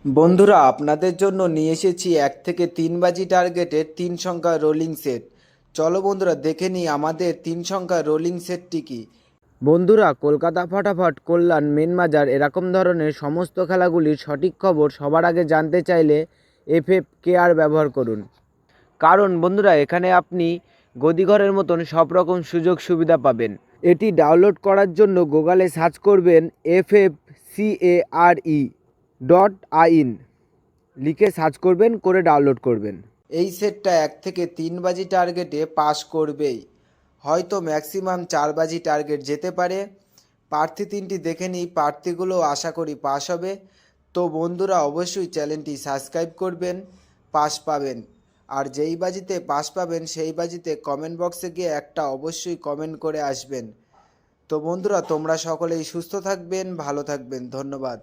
বন্ধুরা, আপনাদের জন্য নিয়ে এসেছি 1 থেকে 3 বাজি টার্গেটের 3 সংখ্যার রোলিং সেট। চলো বন্ধুরা, দেখে নিই আমাদের 3 সংখ্যার রোলিং সেটটি কি। বন্ধুরা, কলকাতা ফাটাফাট, কল্যাণ, মেন বাজার এরকম ধরনের সমস্ত খেলাগুলির সঠিক খবর সবার আগে জানতে চাইলে FFKR ব্যবহার করুন। কারণ বন্ধুরা, এখানে আপনি গদিঘরের মতন সব রকম সুযোগ সুবিধা পাবেন। এটি ডাউনলোড করার জন্য গুগলে সার্চ করবেন FFCARE.in, লিখে সার্চ করবেন, করে ডাউনলোড করবেন। এই সেটটা 1 থেকে 3 বাজি টার্গেটে পাস করবেই, হয়তো ম্যাক্সিমাম 4 বাজি টার্গেট যেতে পারে। প্রার্থী 3টি দেখে নিই, প্রার্থীগুলো আশা করি পাস হবে। তো বন্ধুরা, অবশ্যই চ্যানেলটি সাবস্ক্রাইব করবেন, পাস পাবেন। আর যেই বাজিতে পাস পাবেন সেই বাজিতে কমেন্ট বক্সে গিয়ে একটা অবশ্যই কমেন্ট করে আসবেন। তো বন্ধুরা, তোমরা সকলেই সুস্থ থাকবেন, ভালো থাকবেন, ধন্যবাদ।